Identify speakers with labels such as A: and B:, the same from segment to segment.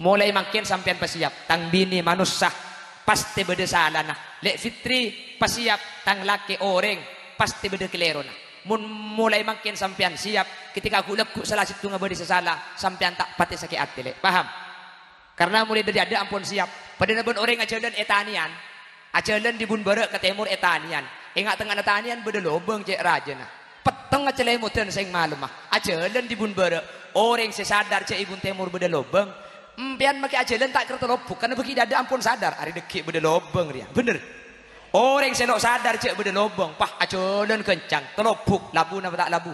A: mulai makin sampean pasiap tang bini manusia pasti beda salah nah lek fitri pasiap tang laki orang pasti beda kelero nah mun mulai makin sampean siap ketika aku lekuk salah situ ngabadi sesalah sampean tak pati sakit hati lek paham karena mulai dari ada ampun siap pada nebun orang ajalan etanian ajalan di bun barak ke timur etanian ingat tengah etanian beda lobeng cek raja nah peteng acelemutan sing malum mah ajalan di bun barak orang sesadar cek ibun timur beda lobeng pian maki ajalan tak kerta lobuk karena bagi dada ampun sadar hari dekik beda lobeng dia bener orang selok sadar cek beda lobeng pah ajalan kencang telobuk labu napa tak labu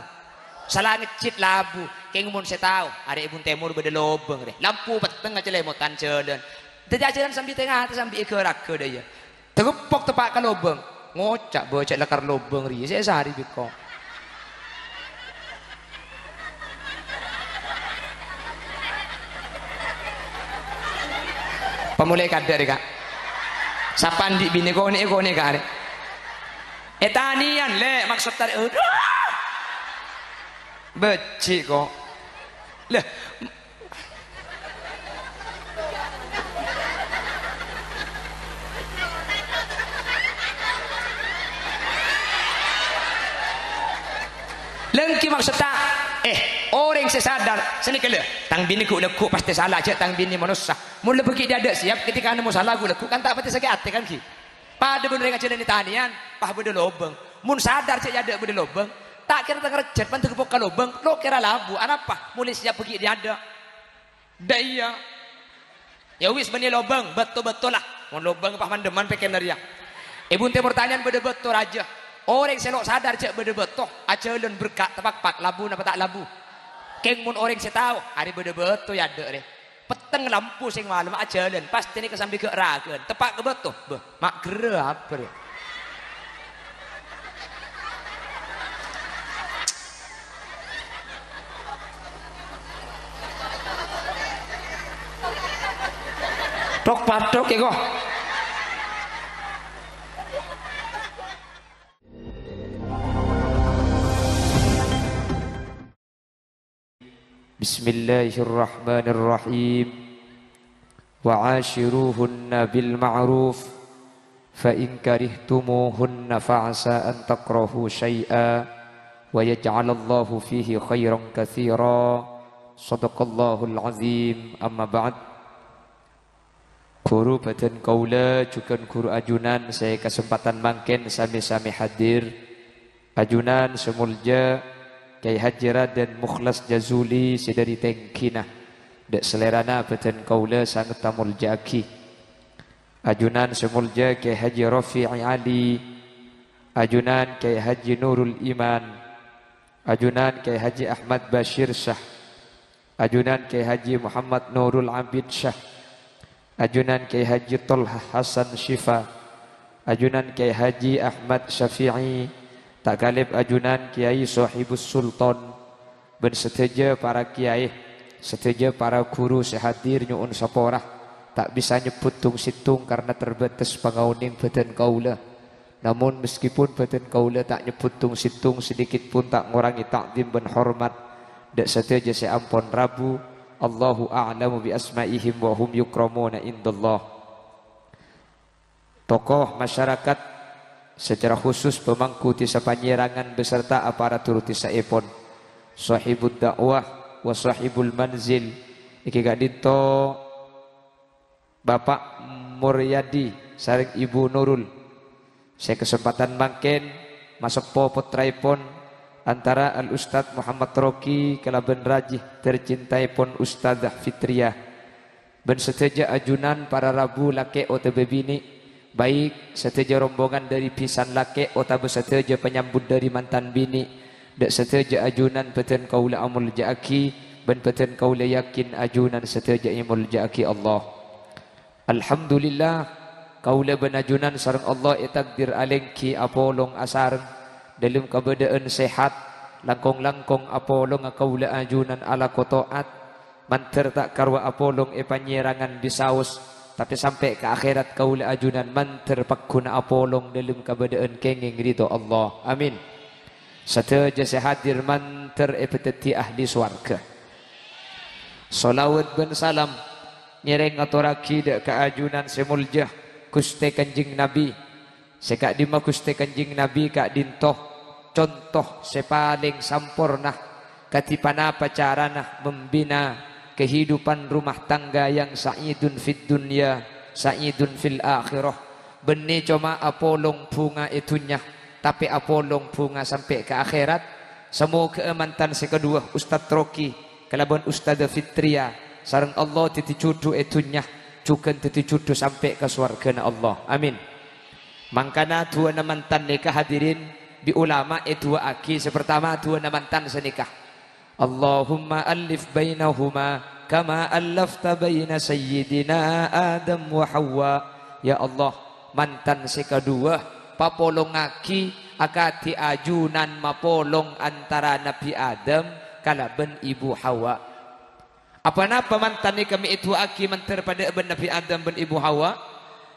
A: salah ngecit labu kayak ngomong saya tahu hari ibun timur beda lobeng dia lampu peteng acelemutan jalan jadi ajalan sambil tengah sambil gerak ke dia tergepok tepak ke lobeng ngocak bocak lekar lobeng ria saya sehari bikong pemulai kadar kak sapan di bini kone kak etanian le maksud tadi becik kok lah lengki maksud tak orang sesadar sini kele tang bini ku lekuk pasti salah cek tang bini manusia mula pergi dia ada siap ketika anda mau salah ku lekuk kan tak pasti sakit hati kan ki pada bener ngajar ni tanian pah beda lobeng mun sadar cek ada beda lobeng tak kira tang recet pan tergepok ka lobeng lo kira labu apa mulai siap pergi dia ada daya ya wis beni lobeng betul lah mun lobeng pah mandeman peken dari ya ibu timur tanian beda betul aja orang selok sadar cek beda betul ajalan berkat tepak labu napa tak labu keng mun orang saya tahu hari beda betul ya ada deh peteng lampu sing malam ajalan pasti ni kesambi ke ragen tepak ke betul mak gera apa deh tok patok ya kok Bismillahirrahmanirrahim wa ashiruhunna bil ma'ruf fa in karihtumuhunna fa'asa an takrahu syai'a wa yaj'alallahu fihi khairan katsira sadaqallahul azim amma ba'd guru badan kaula juga guru ajunan saya kesempatan mangken sami-sami hadir ajunan semulja Kiai Haji Raden Mukhlas Jazuli sedari tengkinah dek selerana badan kaula sangat tamul jaki ajunan semulja Kiai Haji Rafi'i Ali ajunan Kiai Haji Nurul Iman ajunan Kiai Haji Ahmad Bashir Shah ajunan Kiai Haji Muhammad Nurul Abid Shah ajunan Kiai Haji Tolha Hasan Syifa ajunan Kiai Haji Ahmad Syafi'i tak galib ajunan Kiai Sahibus Sultan ben seteja para kiai seteja para guru sehadir nyuun saporah tak bisa nyebut tung situng karena terbatas pangauning badan kaula namun meskipun badan kaula tak nyebut tung situng sedikit pun tak ngurangi takdim ben hormat dak seteja seampun rabu Allahu a'lamu bi asma'ihim wa hum yukramuna indallah tokoh masyarakat secara khusus pemangku tisa panyerangan beserta aparatur tisa epon sahibud dakwah wa sahibul manzil iki gadito Bapak Muryadi sareng Ibu Nurul saya kesempatan mangken masepo putraipun antara Al Ustadz Muhammad Roki kelaben rajih tercintaipun Ustadzah Fitriah ben seteja ajunan para rabu lake OTB bini baik seteja rombongan dari pisan lake otabe seteja penyambut dari mantan bini dak seteja ajunan peten kaula amul jaaki ben peten kaula yakin ajunan seteja imul jaaki Allah alhamdulillah kaula ben ajunan sareng Allah takdir alengki apolong asareng dalam keadaan sehat langkong-langkong apolong kaula ajunan ala kotoat manter tak karwa apolong panyerangan bisaus tapi sampai ke akhirat kaula ajunan manter pakkuna apolong dalam keadaan kenging ridho Allah amin sateja sehadir manter epeteti ahli swarga salawat ben salam nyereng aturaki dek keajunan semuljah Gusti Kanjeng Nabi sekak dima Gusti Kanjeng Nabi kak dintoh contoh sepaling sampurna katipana pacarana membina kehidupan rumah tangga yang sa'idun fid dunya sa'idun fil akhirah. Benih cuma apolong bunga itunya tapi apolong bunga sampai ke akhirat. Semua keemantan sekedua Ustadz Roki kelaban Ustadz Fitria sareng Allah titi cudu itunya juga titi cudu sampai ke surga Allah. Amin. Mangkana dua namantan nikah hadirin di ulama dua aki sepertama dua namantan senikah. Allahumma alif bainahuma kama allafta baina sayyidina Adam wa Hawa. Ya Allah, mantan sekadua papolong aki akati ajunan mapolong antara Nabi Adam kalaban Ibu Hawa. Apa napa mantan ni kami itu aki mantar pada Nabi Adam ben Ibu Hawa.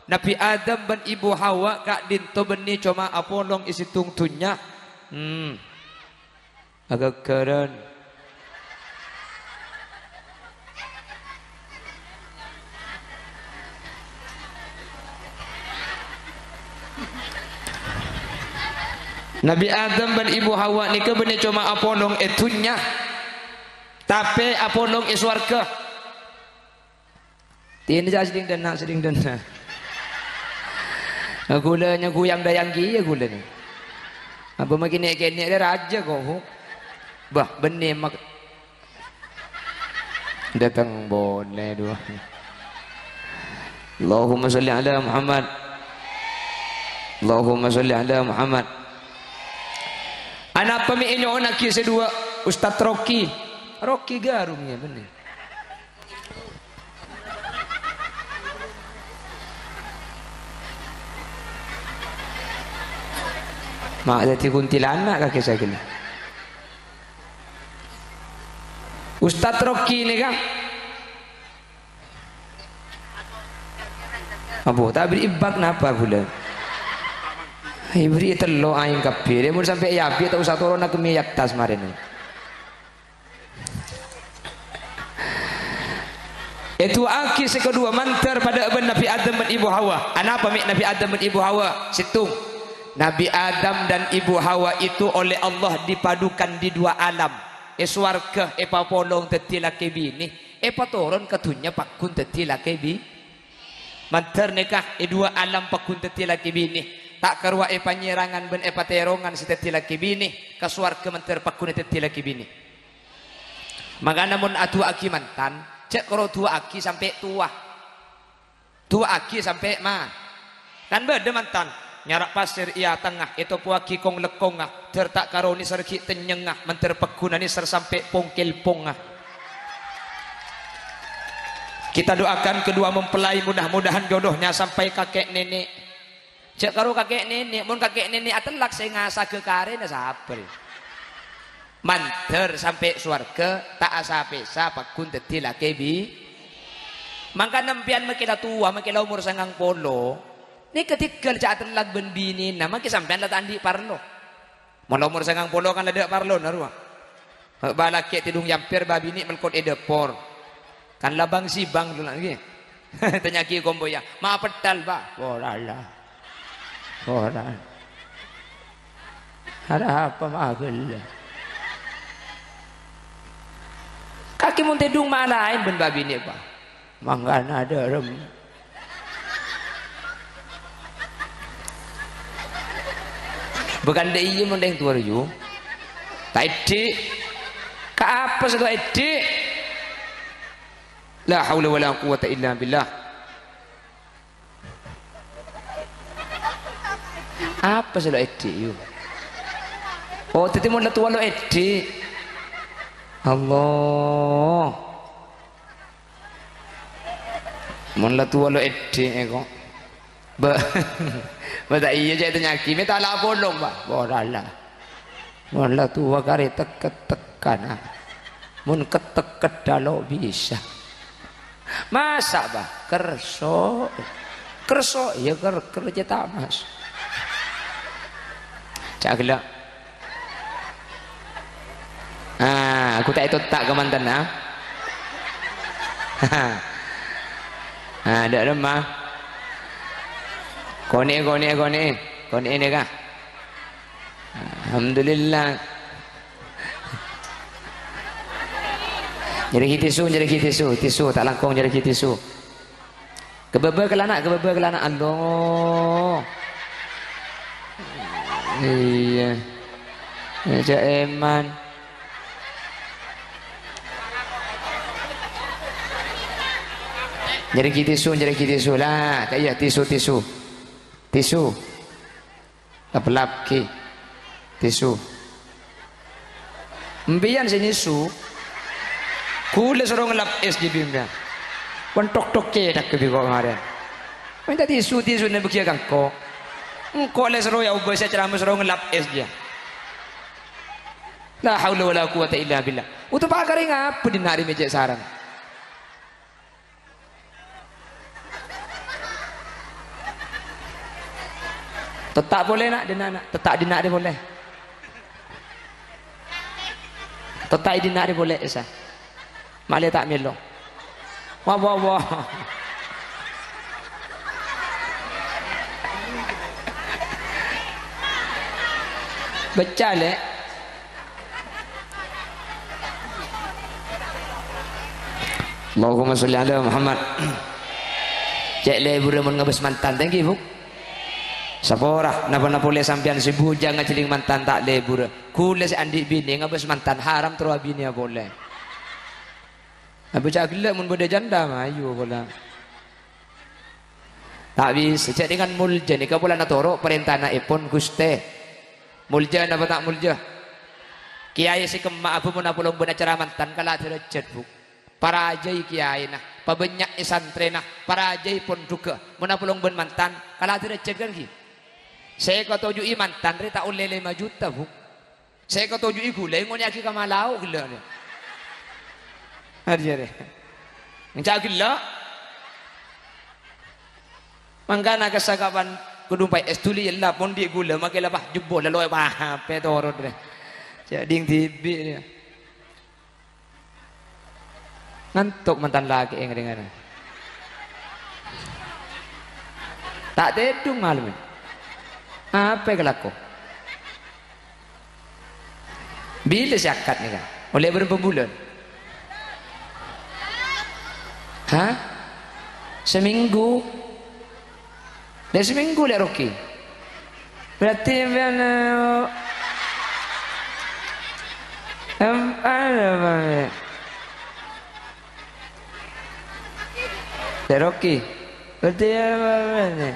A: Nabi Adam ben Ibu Hawa kak dinto beni cuma apolong isi tungtunya. Agak keren. Nabi Adam dan Ibu Hawa ni benih cuma apolong etunya tapi apolong iswarga ini jah seding dana gulanya guyang dayang kia gula ni apa makin ni ada raja kau bah benih mak datang boleh dua Allahumma salli ala Muhammad Allahumma salli ala Muhammad. Anak pemiinyo nak kisah dua Ustadz Roki garumnya benar. Mak jadi kuntilanak kaki saya kena. Ustadz Roki ni kan Abu tak beri ibak napa bulan ibri telo aing kapir dia mau sampai yapi tak usah turun nak miyak tas marin itu aki sekedua mantar pada Nabi Adam dan Ibu Hawa. Apa mik Nabi Adam dan Ibu Hawa situng Nabi Adam dan Ibu Hawa itu oleh Allah dipadukan di dua alam swarga papolong tetila kebini paturun ketunya pakun tetila kebi mantar nikah dua alam pakun tetila kebini tak karwa panyerangan ben paterongan si tetila kibini kasuar kementer pakune tetila kibini maka namun atu aki mantan cek kalau tua aki sampai tua aki sampai mah kan beda mantan nyarak pasir ia tengah itu puaki kong lekongah tertak karoni serki tenyengah menter pakunani ser sampai pongkel pongah. Kita doakan kedua mempelai mudah-mudahan jodohnya sampai kakek nenek. Cek karo kakek nenek, mun kakek nenek atelak saya ngasa ke kare na sapel. Manter sampai surga tak asa pesa pakun teti laki bi. Mangka nempian makila tua, makila umur 90. Ni ketika cak atelak ben bini na maki sampean lat andi parlo. Mun umur 90 kan ada parlo na ruah. Balake tidung yampir babi ni melkot edepor. Kan labang sibang dulu lagi. Tanya ki komboya, "Ma petal, Pak?" Orala. Orang ada apa magel kaki mun tedung malain ben babi ni Pak manggana ada rem bukan de iya mun deng tuar ju taidi ka apa satu edi la haula wala quwata illa billah. Apa sih lo edi yuk? Oh, tadi mau tua lo edi. Allah, mau tua lo edi kok. Bada iya jadi nyaki. Minta lah bolong pak. Borala. Mau tua kari tekan. Mun keteket dalo bisa. Masa bah kerso ya kerja tamas. Caklah. Aku tak itu tak ke mantan Ada lemah. Kone ini kah? Alhamdulillah. Jadi tisu tak langkong jadi tisu. Kebebe kelana Allah. Iya. Aja eman. Jadi tisu lah, kayak tisu. Pelap ki. Tisu. Mbiyan sini su. Kule suruh ngelap es di bimnya. Tok ke tak kebi kok kemarin. Minta tisu na bekia kangko. Engko le suruh ya ubah saya ceramah suruh ngelap es dia. La haula wala quwata illa billah. Utu pakari ngapa di nari meja sarang. Tetap boleh nak dia nak. Tetap dia nak dia boleh. Tetap dia nak dia boleh Isa. Malah tak melo. Wah. Baca le. Allahumma sholli ala Muhammad. Cek le buru mun ngabes mantan thank you. Saporah napa boleh sampean si bujang ngaceling mantan tak lebur. Kule si andi bini ngabes mantan haram terus bini boleh. Apa cak gelak mun beda janda mah ayo bola. Tak bisa cek dengan mulja ni kabola na toro perintah na ipon guste. Mulja napa tak mulja? Kiai si kemak abu mun apulong beuna acara mantan kala derajat bu. Para ajai kiai nah, pabanyak santri nah, para ajai pun duka. Mun apulong ben mantan kala derajat kan ki. Saya kau tujuh mantan re tak oleh 5 juta bu. Saya kau tujuh gulai ngoni aki kamalau gila ni. Hari re. Ngcak gila. Mangkana kesakapan kudumpai es tuli yalla pon di gula makai lapah jebol laloy bah pe torot re. Cak ding tibi dia. Ngantuk mantan lagi yang dengar. Tak tedung malam ini. Apa yang laku? Bila zakat ni kan? Oleh berapa bulan? Hah? Seminggu? Dah seminggu lah Rocky. Berarti apa? Rocky. Berarti apa ni?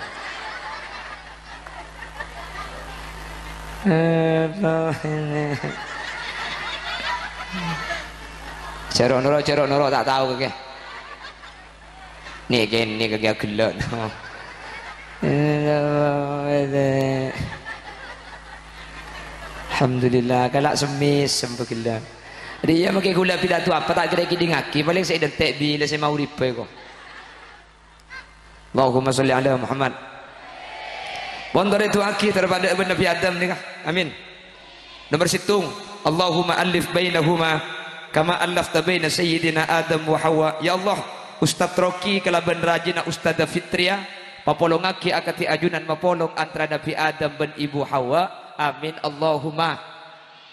A: Cerok noro tak tahu ke? Ni kagak gelak. Alhamdulillah kalak semis sempegila. Dia makai gula pidato apa tak kira kiding aki paling saya detek bila saya mau ripe kok. Allahumma sholli ala Muhammad. Wandar itu aki terhadap Nabi Adam ni kah? Amin. Nomor situng. Allahumma alif bainahuma kama alafta baina sayyidina Adam wa Hawa. Ya Allah, Ustaz Roki kalaban rajina Ustaz Fitria papolong aki akati ajunan mapolong antara Nabi Adam dan Ibu Hawa. Amin Allahumma.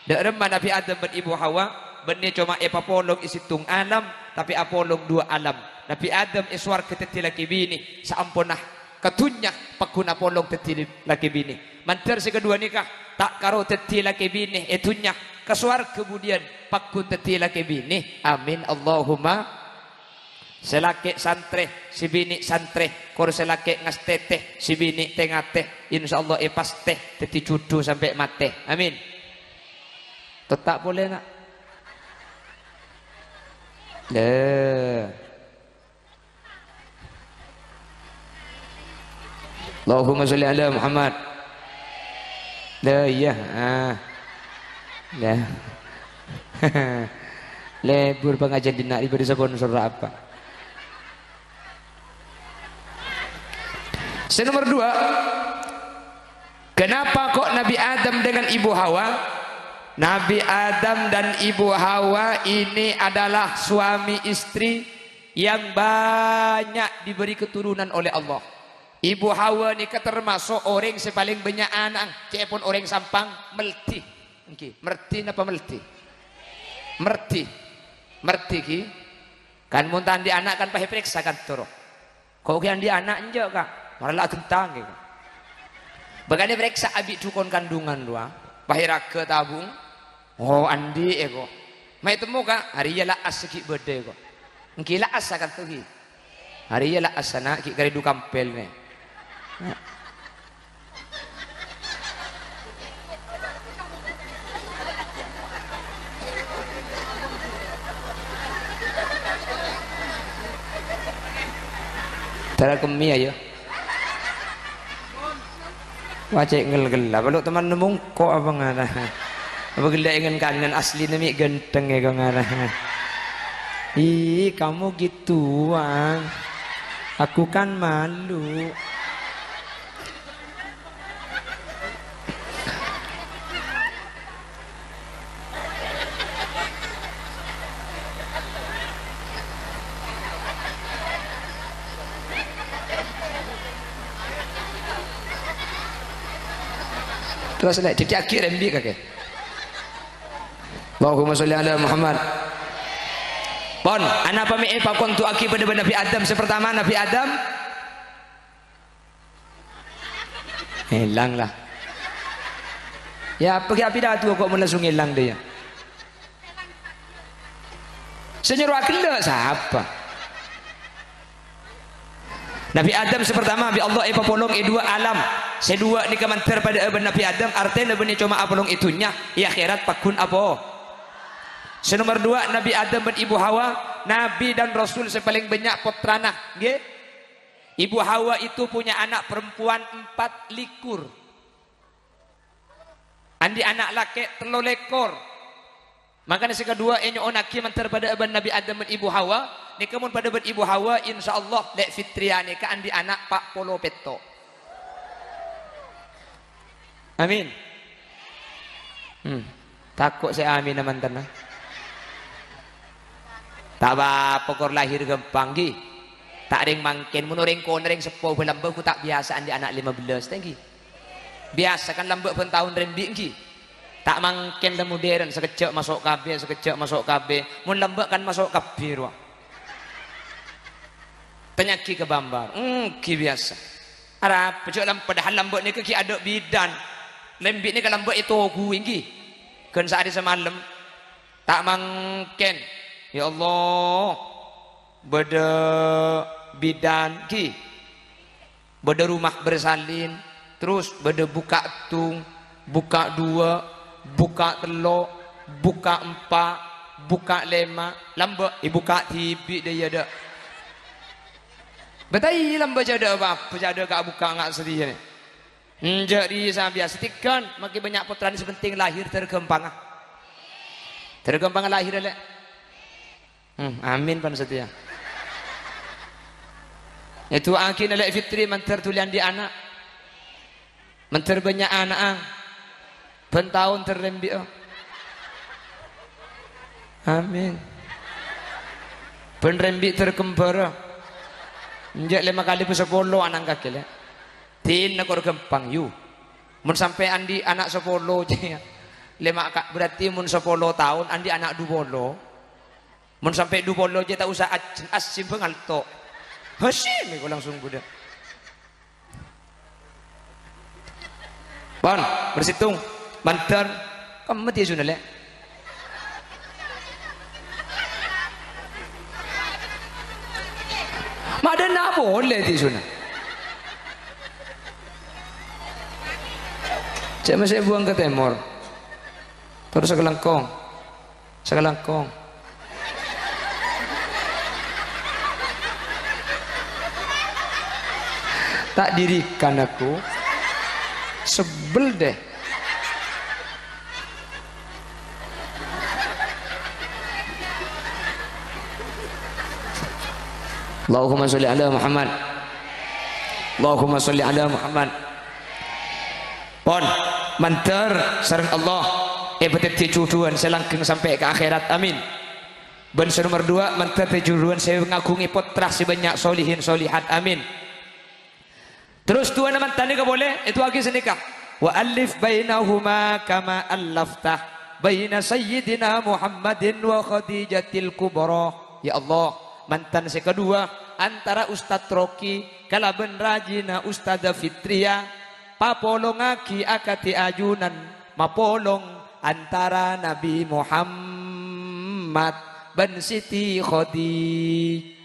A: Dak remah Nabi Adam dan Ibu Hawa benih cuma papolong isitung alam tapi apolong 2 alam. Nabi Adam iswar keteti laki bini saampunah katunya pakuna polong teti laki bini. Mantar si kedua nikah tak karo teti laki bini etunya kesuar kemudian pakun teti laki bini. Amin Allahumma. Selake santre si bini santre kor selake ngastete si bini tengate insyaallah epas teh teti cudu sampai mate. Amin. Tetap boleh nak. Allahumma sholli ala Muhammad. Ya. Lebur pengajian dinak diberi sponsor apa? Nomor 2. Kenapa kok Nabi Adam dengan Ibu Hawa? Nabi Adam dan Ibu Hawa ini adalah suami istri yang banyak diberi keturunan oleh Allah. Ibu Hawa ni termasuk orang sepaling banyak anak. Cik pun orang sampang melti. Okay. Merti apa melti? Merti. Merti ki. Kan muntan di anak kan pakai periksa kan toro. Kau kian di anak enjak kak. Malah gentang gitu. Bagane periksa abik dukun kandungan dua. Pakai raga tabung. Oh andi ego. Mai temu kak hari ya lah asiki bede kok. Ngki lah asa kan tu ki. Hari ya lah asana ki kari du kampel ne. Tara kemi ayo. Wacek ngel-gel lah. Balok teman nemung kok apa ngana. Apa gila ingin kanan asli nami genteng ya kau ngana. Ih kamu gituan. Aku kan malu. Terus lihat di akhir rembi kakek. Allahumma sholli ala Muhammad. Pon, anak pami pakon tu aki pada Nabi Adam. Sepertama Nabi Adam hilang lah. Ya pergi api dah tu kok langsung hilang dia. Senyuruh akil siapa? Nabi Adam sepertama Nabi Allah polong dua alam. Sedua ni kemantar pada Nabi Adam artinya benih cuma apolong itunya. Ya akhirat pakun apa? Senomor dua Nabi Adam dan Ibu Hawa, Nabi dan Rasul sepaling banyak putrana. Nggih? Ibu Hawa itu punya anak perempuan 4 likur. Andi anak laki 3 lekor. Makanya sekedua enyo onaki mantar pada Nabi Adam dan Ibu Hawa, nikamun pada Ibu Hawa insyaallah lek fitriane ka andi anak pak polo peto. Amin. Takut saya amin teman-teman. Tak apa pokor lahir gempang gi. Tak ring mangkin mun ring kon ring sepo lambe ku tak biasaan di anak 15 tenggi. Biasa kan lambe pun tahun rembi gi. Tak mangkin dah modern sekejap masuk KB, sekejap masuk KB. Mun lambe kan masuk KB ruang. Penyakit ke bambar. Ki biasa. Arab pecuk lam padahal lambe ni ke ki ada bidan. Lembi ni kalau lambe itu ku gi. Kan sehari semalam tak mangkin. Ya Allah, beda bidan ki, beda rumah bersalin, terus beda buka tung, buka 2, buka 3, buka 4, buka 5, lamba, buka TV dia ada. Betai lamba jada apa? Jada kak buka ngak sedih ni. Jadi saya biasa tikan, makin banyak putra ni sepenting lahir tergempang. Tergempang lahir le. Amin pan setia. Itu akin alai fitri mantar tulian di anak. Mantar banyak anak pentahun terlembi. Amin. Penrembi terkembara. Njak 5 kali pe 10 anak kakek le. Tin nakor gempang yu. Mun sampai andi anak 10 je. 5 berarti mun 10 tahun andi anak 20. Mun sampai 20 je tak usah asim pengal tok. Hasim ko langsung budak. Bon, bersitung. Bantar kamu mati sudah le. Madana boleh ti sudah. Cek masih buang ke timur. Terus sekelangkong. Sekelangkong. Tak dirikan aku sebel deh. Allahumma sholli ala Muhammad. Allahumma sholli ala Muhammad. Pon mantar sareng Allah betul cucuan selangkeng sampai ke akhirat amin. Ben nomor 2 mantar tujuan saya ngagungi putra sebanyak solihin solihat amin. Terus dua nama tadi ka boleh itu lagi senikah wa alif bainahuma kama allaftah baina sayyidina Muhammadin wa Khadijatil kubra. Ya Allah, mantan saya kedua antara Ustadz Roki kalaben rajina Ustadzah Fitria papolongaki akati ajunan mapolong antara Nabi Muhammad ben Siti Khadijah.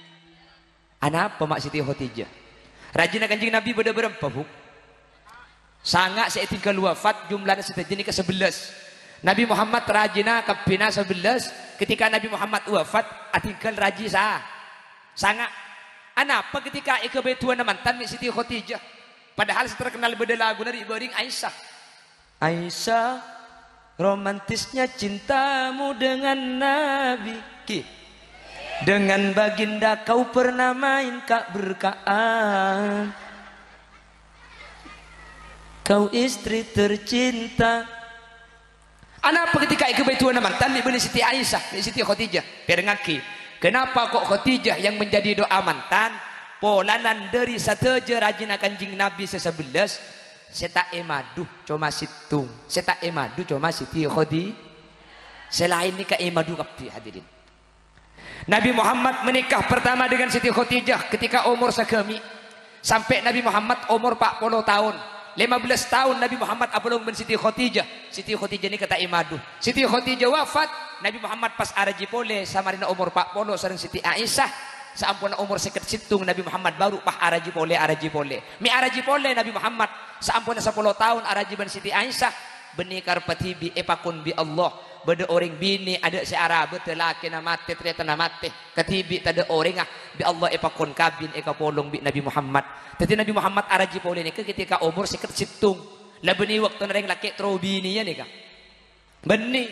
A: Ana apa mak Siti Khadijah? Rajina kanjing Nabi pada berapa bu? Sangat saya tinggal wafat jumlahnya setajini ke 11. Nabi Muhammad rajina kapina 11. Ketika Nabi Muhammad wafat atinggal raji sangat. Anapa ketika ikebetuan mantan Siti Khadijah? Padahal terkenal beda lagu dari Ibaring Aisyah. Aisyah, romantisnya cintamu dengan Nabi. Dengan baginda kau pernah main kak berkaan. Kau istri tercinta. Anapa ketika ikebetuan mantan Ibnu Siti Aisyah, Siti Khadijah? Perengaki. Kenapa kok Khadijah yang menjadi doa mantan? Polanan dari satu je rajina kanjing Nabi se-11. Seta emadu cuma situng. Seta emadu cuma Siti Khadijah. Selain nikah emadu kapi hadirin. Nabi Muhammad menikah pertama dengan Siti Khadijah ketika umur segemi. Sampai Nabi Muhammad umur 40 tahun. 15 tahun Nabi Muhammad apalong ben Siti Khadijah. Siti Khadijah ini kata imadu. Siti Khadijah wafat. Nabi Muhammad pas araji pole sama dina umur 40 sareng Siti Aisyah. Saampun umur seket situng Nabi Muhammad baru pah araji pole. Mi araji pole Nabi Muhammad. Saampun 10 tahun araji ben Siti Aisyah. Benikar patibi epakun bi Allah. Beda orang bini ada searah betul laki na mati ternyata na mati ketibi tada orang bi Allah epakon kabin eka polong bi Nabi Muhammad. Tadi Nabi Muhammad araji pole ni ketika umur seket situng lah beni waktu nareng laki tro bini ya nika beni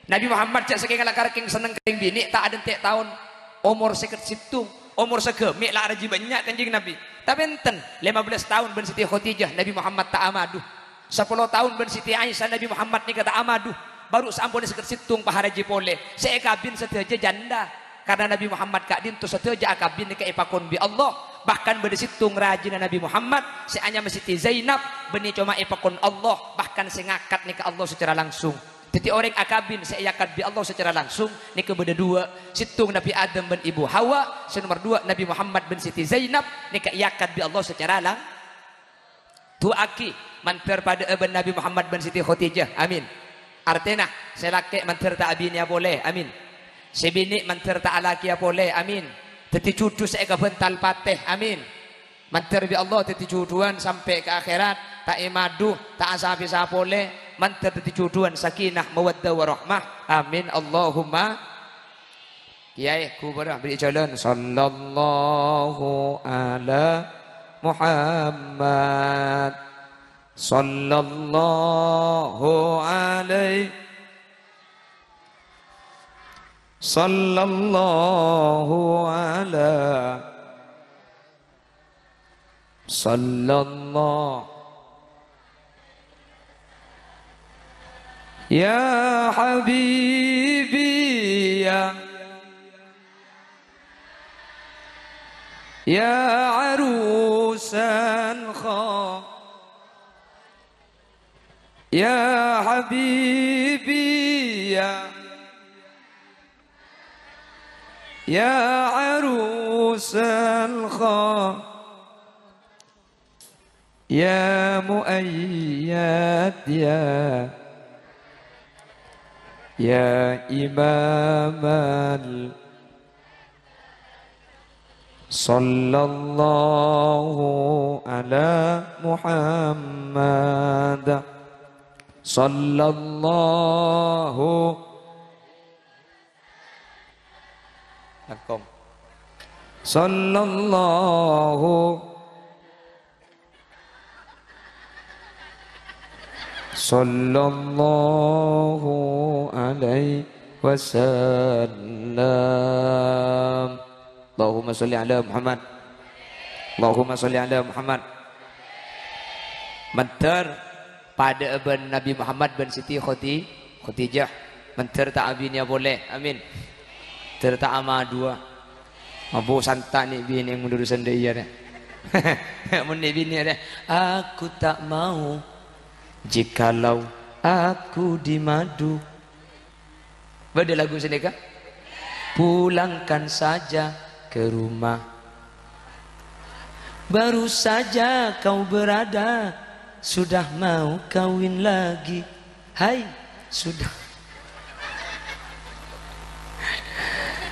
A: Nabi Muhammad cak saking lakar king seneng kering bini tak ada tiap tahun umur seket situng umur segemi lah araji banyak kanjing Nabi tapi enten 15 tahun ben Siti Khadijah Nabi Muhammad tak amadu 10 tahun ben Siti Aisyah Nabi Muhammad ni kata amadu baru sampun seker situng paharaji pole saya kabin seteja janda karena Nabi Muhammad kadin tu seteja kabin ke epakon bi Allah bahkan beda situng rajina Nabi Muhammad saya hanya Siti Zainab beni cuma epakon Allah bahkan saya ngakat ni ke Allah secara langsung jadi orang akabin saya yakat bi Allah secara langsung ni ke beda dua situng Nabi Adam ben Ibu Hawa nomor 2 Nabi Muhammad ben Siti Zainab ni ke yakat bi Allah secara langsung tu aki manter pada ben Nabi Muhammad ben Siti Khadijah amin. Artinya selaki menterta abinya boleh amin. Sebini menterta alakia boleh amin. Teti cucu saya kebental pateh amin. Menter bi Allah teti cucuan sampai ke akhirat tak imadu tak asabi sa boleh menter teti cucuan sakinah mawaddah warahmah amin Allahumma. Kiai kubara beri jalan sallallahu ala Muhammad sallallahu alaihi sallallahu ala sallallahu ya habibi ya arusan kha ya habibi ya arusan kha ya muayyad ya imamal sallallahu ala Muhammad sallallahu langkong sallallahu alaihi wasallam. Allahumma sholli ala Muhammad. Allahumma sholli ala Muhammad. Mentar pada ben Nabi Muhammad ben Siti Khadijah mencer tak abinya boleh amin Terta ama dua. Abu santak ni bini yang mundur sendiri ya. Mun ni bini ada. Aku tak mau jikalau aku di madu. Beda lagu sendiri kan? Pulangkan saja ke rumah. Baru saja kau berada, sudah mau kawin lagi. Hai, sudah.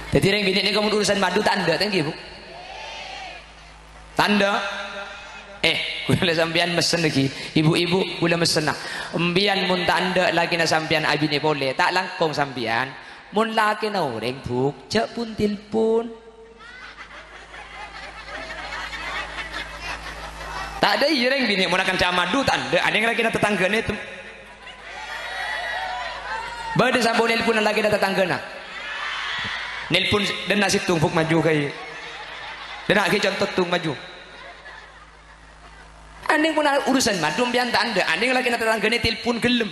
A: Jadi yang bini ini kamu urusan madu tanda tangki bu. Tanda. Gula sampian mesen lagi. Ibu-ibu gula mesen nak. Embian mun tanda lagi na sampian abine boleh. Tak langkong sampian. Mun laki na orang buk. Cek pun tilpun. Tak ada yang bini mun akan cak madu tanda. Ada yang lagi na tetangga ni. Bade sambo nelpon lagi na tetangga na. Nelpon dan nasi tumpuk maju kayak dan nak contoh tung maju anding pun urusan madu biar tak anda anding lagi nak tetangga ni telpon gelem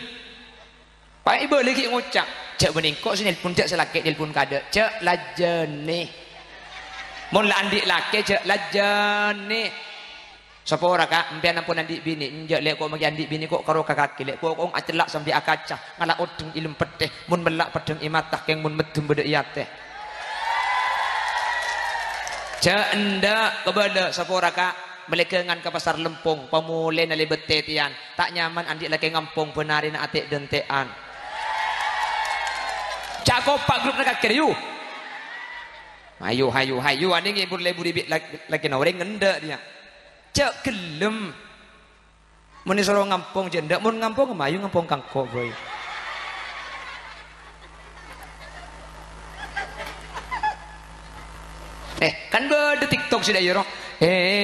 A: pak ibu lagi ngucap cak bening kok si nelpon cak selaki nelpon kada cak lajane mon la andik laki cak lajane sapa ora kak mpian ampun andik bini njak lek kok magi andik bini kok karo kakak lek kok acelak sampai akacah ngalak odeng ilem pedeh mun melak pedeng imatah keng mun medem bedek yateh cak endak kepada sapora kak melekengan ke pasar lempung pemulai nali betetian tak nyaman andik lagi ngampung benari na atik dentean cak kopak grup nak kiri hayu andik ibur lebur ibit lagi nawaring ngendak dia cak gelem mun isoro ngampung jendak mun ngampung mayu ngampung kangkok boy kan beda TikTok sudah yoro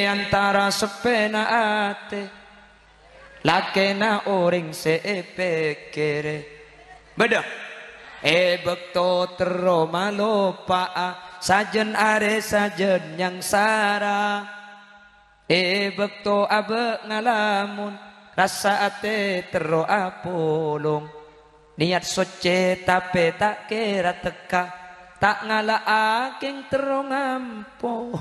A: antara sepena ate lakena orang sepekere beda bekto tero malopa sajen are sajen yang sara bekto abe ngalamun rasa ate tero apolong niat soce tapi tak kira teka tak ngalah aking terong ampo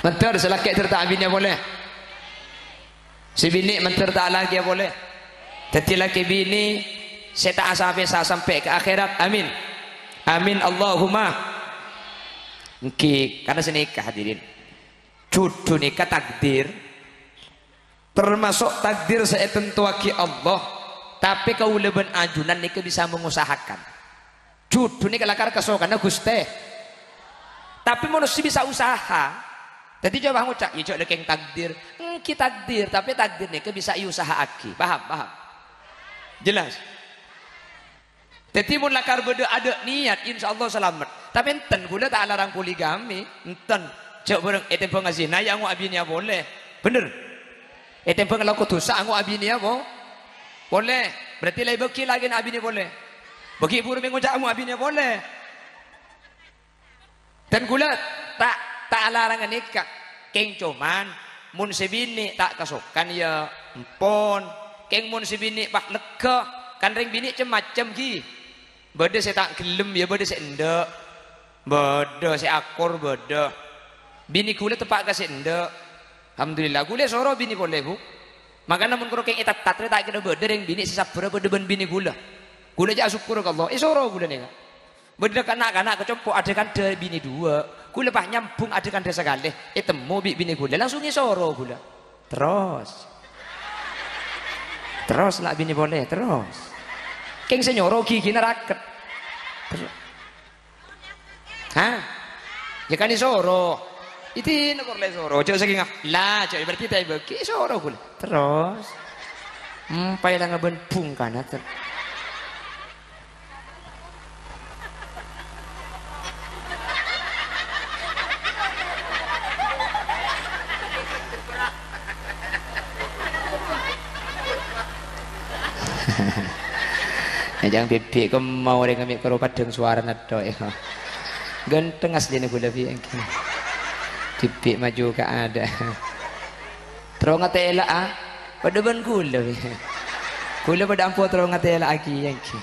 A: mentor selaki tertak bini boleh si bini mentor tak lagi boleh teti laki bini saya tak sampai ke akhirat amin amin Allahumma nki karena senikah hadirin cucu nikah takdir termasuk takdir saya tentu aki Allah tapi kau leben ajunan ni bisa mengusahakan cudu ni kelakar kesokan guste tapi manusia bisa usaha jadi coba ngucap ya coba dekeng takdir kita takdir tapi takdir ni bisa usaha aki paham jelas jadi mun lakar beda ada niat insya Allah selamat tapi enten gula tak larang poligami enten coba bareng etem pengazina yang abinya boleh bener tempat kalau kau dosa aku abini apa? Boleh. Berarti lagi beki lagi nak abini boleh. Beki pun mengucap aku abini boleh. Dan gula tak larangan nikah. Keng cuman mun sebini tak kasukan ya empon. Keng mun sebini pak lega kan ring bini macam ki. Beda saya tak gelem ya beda saya endak. Beda saya akur beda. Bini gula tepak kasih endak. Alhamdulillah gula soro bini boleh bu makanya mun karo keng etat tatre tak kira beda yang bini sisa berapa deban bini gula aja syukur ke Allah soro gula nih beda kanak-kanak kecopok ada kan ada bini dua gula pak nyambung ada kan desa galih temu bini gula langsung soro gula terus lah bini boleh terus keng senyoro gigi neraket ya kan soro itu nak korle soro, coba saking lah, coba berarti tak bagi soro gula terus, payah ngaben pung kanat. Jangan bebek kau mau dengan mikro padang suara nado ya, ganteng asli nih gula bi engkau. Tipik maju ke ada terong atela pada ban gula Kula pada ampuh terus ngatai lagi yang ki.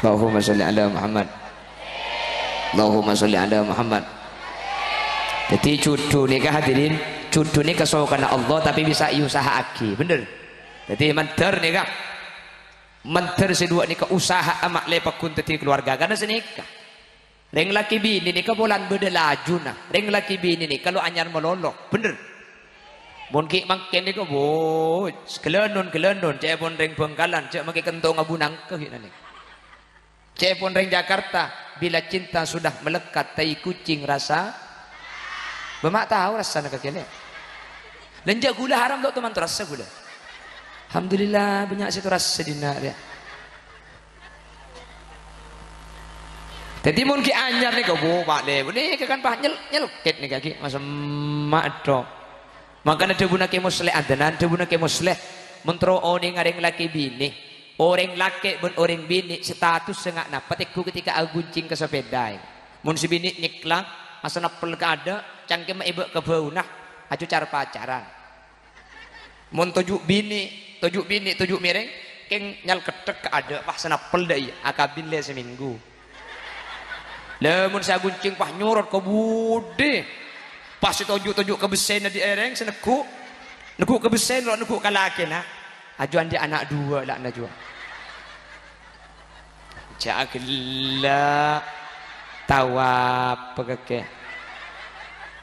A: Allahumma sholli ala Muhammad. Allahumma sholli ala Muhammad. Jadi cucu ni kah hadirin, cucu ni kesukaan Allah tapi bisa usaha aki, bener. Jadi menter ni kah, menter sedua ni kah usaha amak lepak kun teti keluarga karena senikah. Reng laki bini ni kah bulan berdelaju nah, reng laki bini ni kalau anyar melolok, bener. Mungkin makin ni kah boy, kelenun, cek pun reng Bengkalan, cek makin kentong abunang kah hina ni. Cek pun reng Jakarta, bila cinta sudah melekat tai kucing rasa bemak tahu rasa nak kene. Lenjak gula haram tak teman terasa gula. Alhamdulillah banyak situ rasa dina dia. Jadi mungkin anyar ni kau pak le, ni kan pak nyelket ni kaki macam mak do. Makanya dia guna ke musleh adanan, dia guna ke musleh mentro oni ngareng laki bini. Orang laki dan orang bini status sengak na petikku ketika aguncing ke sepeda. Mun si bini niklang masa napel ke ada cangkem ibu ke baunah acu cara pacaran. Mun tujuk bini tujuk miring keng nyal ketek ke ada pas napel dai akabin le seminggu. Le mun si aguncing pah nyorot ke bude pas tujuk ke besen di ereng seneku neku ke besen lo neku ke laki na. Ajuan dia anak dua lah najwa. Jagla tawap pegake.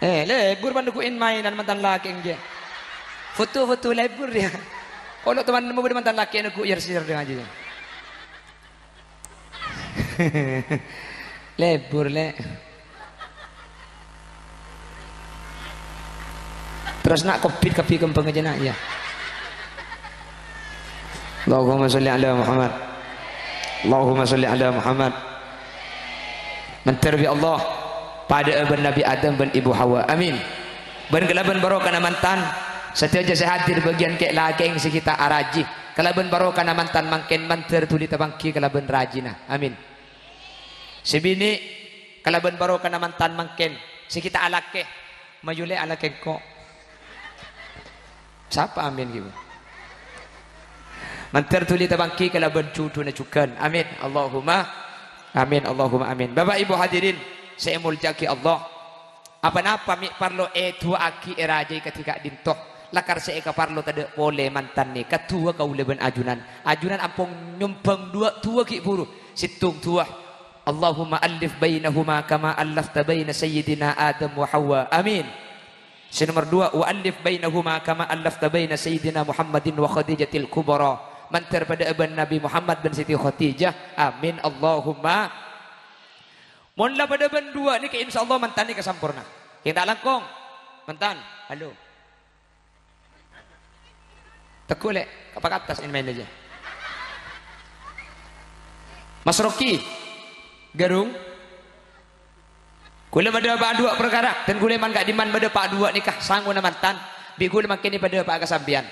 A: Lebur pandukuin mainan mantan laki dia. Foto lebur dia. Kalau teman mau mantan laki aku sir dengan aja. Lebur le. Terus nak kopit kapi kempeng aja nak ya. Allahumma sholli ala Muhammad. Allahumma sholli ala Muhammad. Menterbi Allah pada abang Nabi Adam dan Ibu Hawa. Amin. Ben kelaban barokah mantan setiap saya hadir bagian kek lageng sekitar araji. Kelaban barokah mantan mangken menter tuli tabangki kelaban rajina. Amin. Sebini kelaban barokah mantan mangken sekitar alake majule alake kok. Siapa amin gitu. Mantar tuli tabangki kalau bencudu na cukan. Amin. Allahumma amin. Allahumma amin. Bapak Ibu hadirin, saya muljaki Allah. Apa-apa mi parlo tua aki erajai ketika dintoh. Lakar saya ke parlo tada boleh mantan ni. Ketua kau leben ajunan. Ajunan ampung nyumpang dua tua ki buru. Situng tua. Allahumma alif bainahuma kama allafta baina sayyidina Adam wa Hawa. Amin. Nomor 2 wa alif bainahuma kama allafta baina sayyidina Muhammadin wa Khadijatil Kubra. Mantar pada abang Nabi Muhammad dan Siti Khadijah. Amin. Allahumma. Monlah pada abang dua ni ke insyaallah mantan ni kesampurna. Kita langkong mantan. Halo. Tekuk lek apa atas ini main aja. Mas Rocky Garung. Kula pada pak dua perkara dan kula man gak diman pada pak dua nikah sanggup mantan. Bi kula makin ni pada pak kasampian.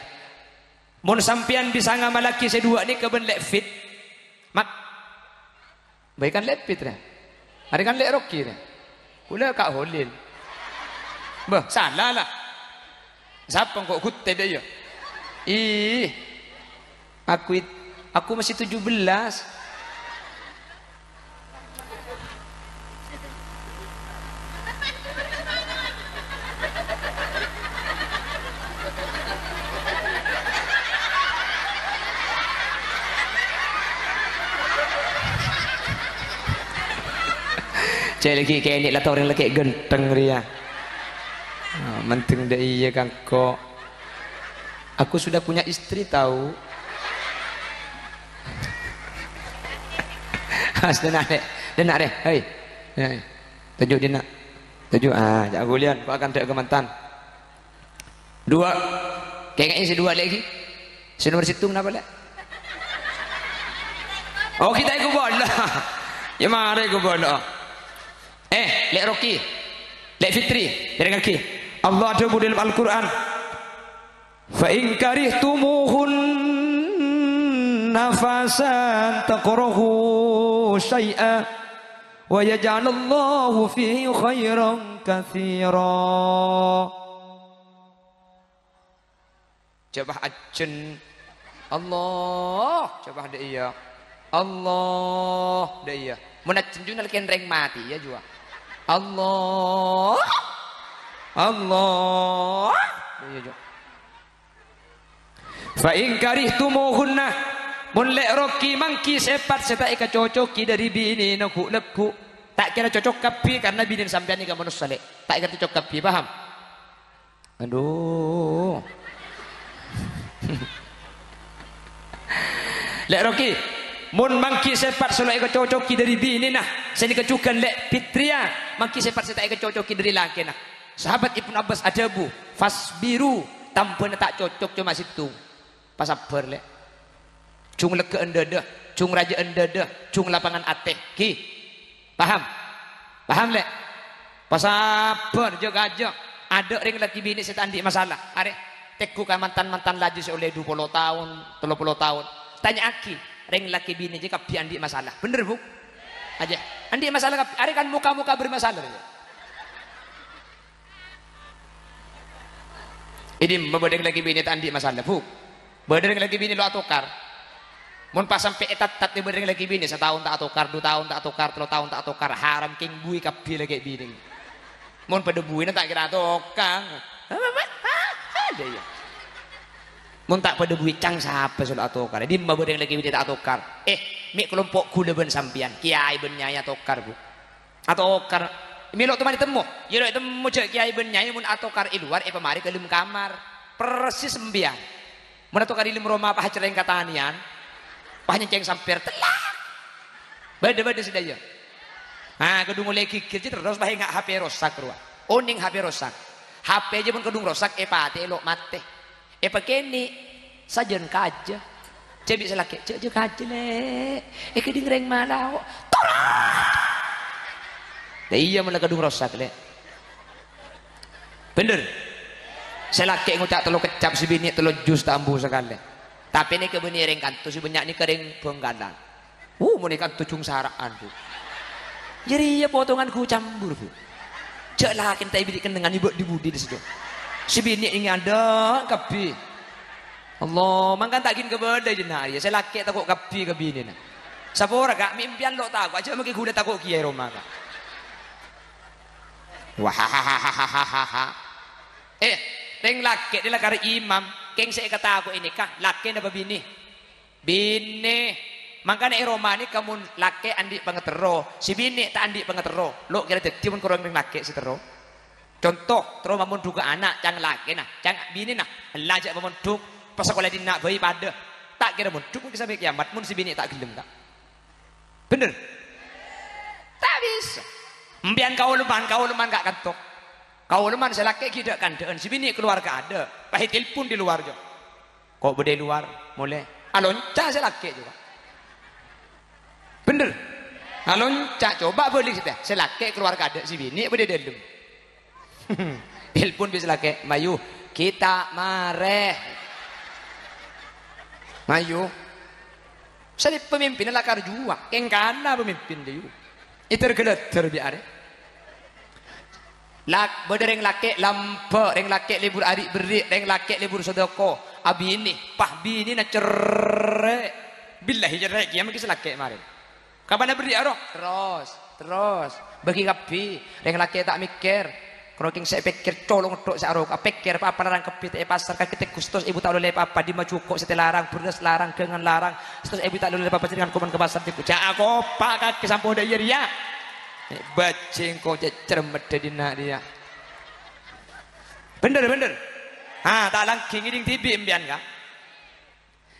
A: Mun sampian bisa ngamalaki sedua ni keben lek fit. Mak. Baikan lek fit dah. Hari kan lek Rocky dah. Kula kak Holil. Bah, salah lah. Siapa kok kutte dia ya? Ih. Aku masih 17. Cek lagi kayak ini lah orang lagi genteng dia. Menting dah iya kan kok. Aku sudah punya istri tahu. Denak deh, hei. Tujuh dina. Tujuh jangan gulian, kau akan tak ke mantan. 2. Kayaknya si 2 lagi. Si nomor situ kenapa lek? Oh kita ikut bola. Ya mari ikut bola. Lek Rocky, lek Fitri, dari kaki. Allah ada dalam Al-Quran. Fa in karihtumuhun nafasan taqrahu syai'a wa yaj'alallahu fihi khairan katsira. Coba ajun Allah, coba ada iya Allah, ada iya menajun junal kenreng mati ya jua Allah Allah ya jua. Fa in karihtumuhunna mun lek roki mangki sepat seta ika cocoki dari bini neku neku tak kira cocok kapi karena bini sampean ni kamu nusale tak kira cocok kapi paham. Aduh lek roki mun mangki sepat selo ika cocoki dari bini nah seni kecukan lek fitria mangki sepat seta ika cocoki dari laki nah. Sahabat Ibnu Abbas adabu fasbiru tampun tak cocok cuma situ pas sabar lek cung lega endada cung raja endada cung lapangan ateh ki paham paham lek pas sabar jaga aja ada ring lagi bini setandi masalah are teku ka mantan laju oleh 20 tahun 30 tahun tanya aki ring laki bini je kapi andi masalah bener bu aja andi masalah kapi are kan muka bermasalah ini membedeng lagi bini andi masalah bu bedeng lagi bini lo atokar mun pas sampai etat di bedeng lagi bini setahun tak atokar 2 tahun tak atokar 3 tahun tak atokar haram king bui kapi lagi bini mun pada bui tak kira atokar ada ya mun tak pada bui cang siapa sudah atokar di bedeng lagi bini tak atokar mi kelompok kuda ben sampian kiai ben nyai atokar bu atokar milok teman ditemu ya lo temu cek kiai ben nyai mun atokar luar pemari ke dalam kamar persis sembiang mana tuh kali rumah apa cereng katanian pahnya ceng sampir telak beda sudah ya nah kedung mulai kikir terus bahaya nggak HP rosak ruah oning HP rosak HP aja pun kedung rosak pati elok mate pakeni sajen kaja cebi selaki cek kaja le keding reng malau dah iya malah kedung rosak le bener saya laki ngucap telo kecap si bini telo jus tambu sekali tapi ini kebeni ring kantu si banyak ni kering penggalan mau ni kantu cung saraan bu jadi ya potongan ku campur bu cek lah kita bidikan dengan ibu di budi di situ si bini ingin ada kapi Allah mangkan tak gin kebeda jenah ya saya laki takut kapi ke bini nah sapora gak mimpian lo takut aja mungkin kuda takut kiai rumah kak wahahahahaha Teng laki dia kari imam keng saya kata aku ini kah laki apa bini bini makanya romani kamu laki andi pengetero si bini tak andi pengetero lo kira jadi pun kurang laki si tero contoh terus mamun duga anak cang laki nah cang bini nah lajak mamun duk pas sekolah di nak bayi pada tak kira mun duk bisa sampai kiamat mun si bini tak gelem tak bener tak bisa mbian kau leman gak kantok kau leman saya laki tidak kandaan si bini keluarga ada pahit telepon di luar jo kok beda luar mulai alonca saya laki juga bener alonca coba beli kita saya laki keluarga ada si bini beda dalam telepon bisa laki mayu kita mareh mayu saya pemimpin lakar jua kengkana pemimpin dia itu tergelet terbiar lak bereng laki lampa reng laki libur adik beri reng laki libur sedekah abi ini pah bini na cerek billahi cerek kiam kisah laki kemarin kapan beri arok terus bagi kapi reng laki tak mikir kalau king saya pikir colong tok saya arok pikir apa larang kepi pasar kita kustos ibu tak boleh apa di macuko setelah larang beras larang dengan larang terus ibu tak boleh apa dengan kuman ke pasar tipu cak aku pak kaki sampo dah ya bacing kau cermet di nak dia bener tak langking ini tibi imbian kah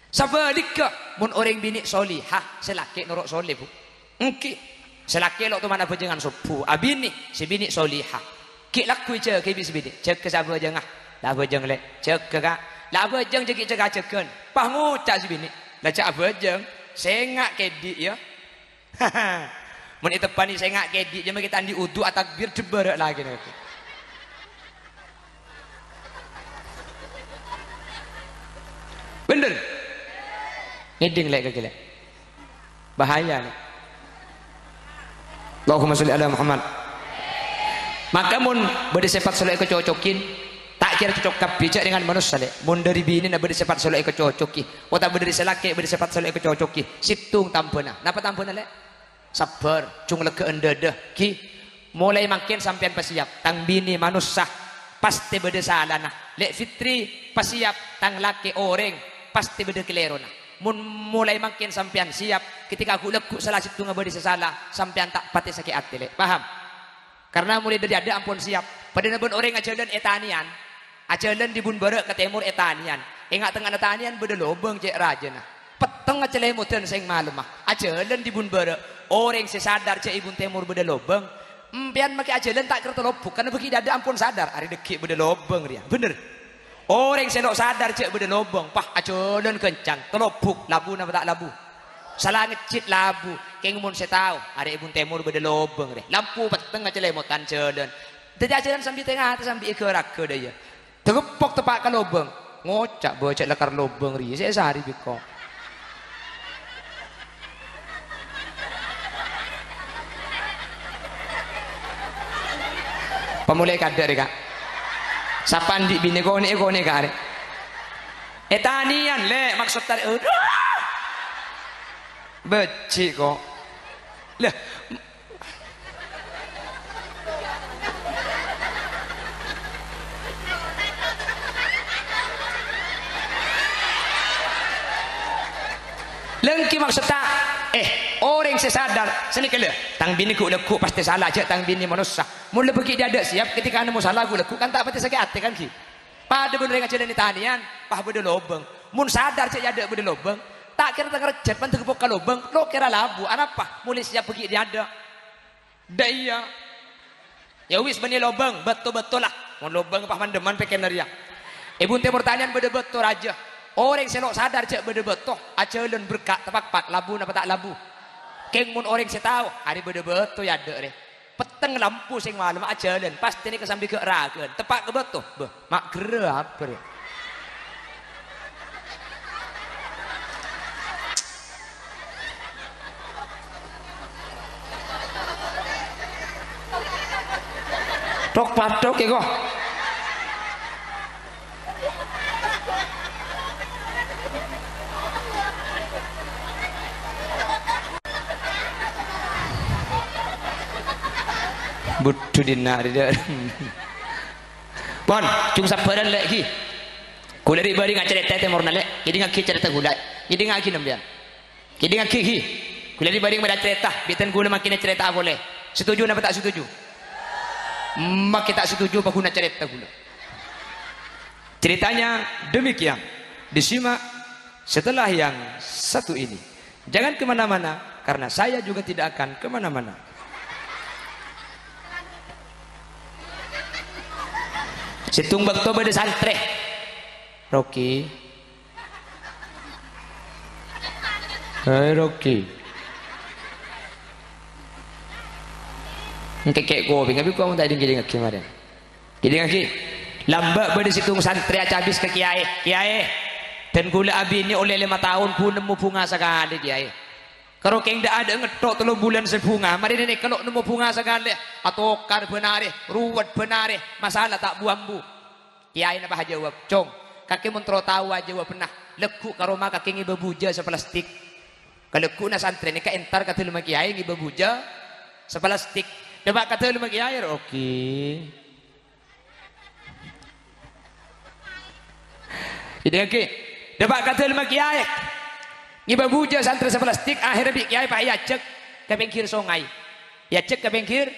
A: sabalika mun orang bini solihah selaki norok soleh bu engki selaki lo tu mana bejengan subuh abini si bini solihah ki laku je ke si bini cek ke sabar jengah lah bejeng le cek ke kak lah bejeng cek ceken pah ngucak si bini lah cak bejeng sengak kedi ya mun itu pani saya ngak kedi jam kita andi udu takbir debar lagi nanti bener ngeding lek kagile bahaya nih Allahumma sholli ala Muhammad. Maka mun bade sifat saleh kecocokin tak kira cocok kabijak dengan manusia le. Mun dari bini na bade sifat saleh kecocoki. Ota bade selaki bade sifat saleh kecocoki. Situng tampena. Napa tampena le? Sabar, cung lega endedah ki. Mulai makin sampean pasiap. Tang bini manusia pasti bade salah nah. Lek fitri pasiap tang laki orang pasti bade kelerona. Mun mulai makin sampean siap ketika aku lekuk salah situ ngabadi sesalah sampean tak pati sakit hati le. Paham? Karena mulai dari ada ampun siap. Pada nebun orang ajalan etanian, ajalan di bun barak ke timur etanian. Ingat tengah etanian beda lobang cek raja nah. Peteng acelemutan sing malam mah. Ajalan di bun barak orang sesadar cek ibun timur beda lobang. Pian make ajalan tak kerta lobuk karena bagi ada ampun sadar. Hari dekik beda lobang dia. Bener. Orang selok sadar cek beda lobang. Pah ajalan kencang. Telobuk labu napa tak labu. Salah ngecit labu keng mun saya tahu ada ibun timur beda lobang deh lampu peteng aja lemotan jalan tidak jalan sambil tengah sambil ikerak ke dia tergepok tepak ke lobang ngocak bocak lekar lobang ri saya sehari biko pemulai kader kak sapan di bini gone kare etanian le maksud tadi becik kok lah lengki maksudnya orang sesadar sini kele tang bini ku lekuk pasti salah aja tang bini manusia mula pergi dia ada siap ketika anu salah ku lekuk kan tak pasti sakit hati kan ki pada bener ngajar ni tanian pah beda lobang mun sadar cek ada beda lobang tak kira tak kerja pan tergepok kalau bang lo kira labu apa mulai siap pergi dia ada daya ya wis bani lobang betul lah mau lobang apa mandeman peken ria ibu teh pertanyaan beda betul aja orang selok sadar cek beda betul ajalan berkak tepak labu apa tak labu keng mun orang setahu hari beda betul ya ada deh peteng lampu sing malam ajalan pasti ini kesambi ke ragen tepak ke betul mak gerah apa ya tok patok ya kok butuh dinar dia bon cung sabaran lagi kula di bari ngacerita teh morna lek jadi ngaki cerita gula jadi ngaki nembian jadi ngaki hi kula di bari ada cerita bitan gula makin cerita boleh setuju apa tak setuju mak kita setuju pengguna cerita gula ceritanya demikian disimak setelah yang satu ini jangan kemana-mana karena saya juga tidak akan kemana-mana situng bakto pada santre Rocky hai Rocky kekek gue tapi gue mau tadi gini kemarin gini lagi lambat pada situng santri habis ke kiai dan gula abi ini oleh 5 tahun pun nemu bunga sekali kiai kalau keng dah ada ngetok 3 bulan sebunga mari ini kalau nemu bunga sekali atau kar benare ruwet benare masalah tak buambu kiai napa jawab cong kaki mentro tahu aja jawab pernah lekuk karoma kaki ngi bebuja seplastik kalau kuna santri ini ka entar kata lima kiai ngi bebuja seplastik coba kata lima kiai oke jadi oke coba kata lima kiai ngi bebuja santri seplastik akhirnya bi kiai pak ya cek ke pinggir sungai ya cek ke pinggir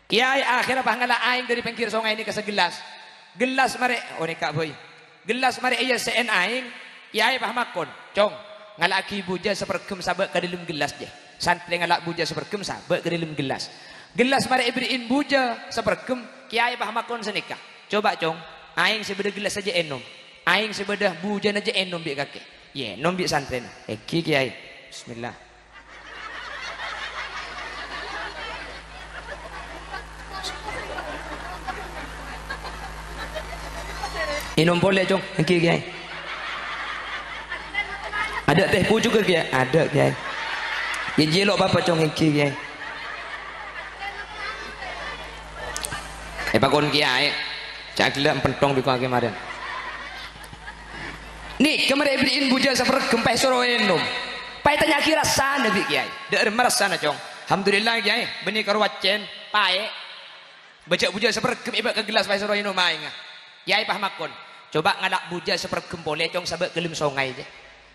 A: kiai akhirnya pak ngala aing dari pinggir sungai ini ke segelas gelas mare oh ni kak boy gelas mare iya sen aing kiai pak makon cong ngalaki buja sepergem sabak ke dalam gelas je santri ngalak buja sepergem sabak ke dalam gelas mare ibriin buja sepergem kiai pak makon senikah coba cong aing sebeda gelas saja enom aing sebeda buja aja enom bi kakek ye enom bi santri eki kiai bismillah Inum boleh cong, kiai. Ada teh pu juga kiai, ada kiai. Yang jelok bapak cong kiai. pakon kiai cak gila pentong di kemarin nih kemarin beliin buja sepergem pai suruh enum pai tanya kira sana bi kiai der merasana cong alhamdulillah kiai benih karwacen pai baca buja sepergem iba ke gelas pai suruh enum aing kiai pahamakon coba ngalak buja sepergem boleh cong sabek kelim songai je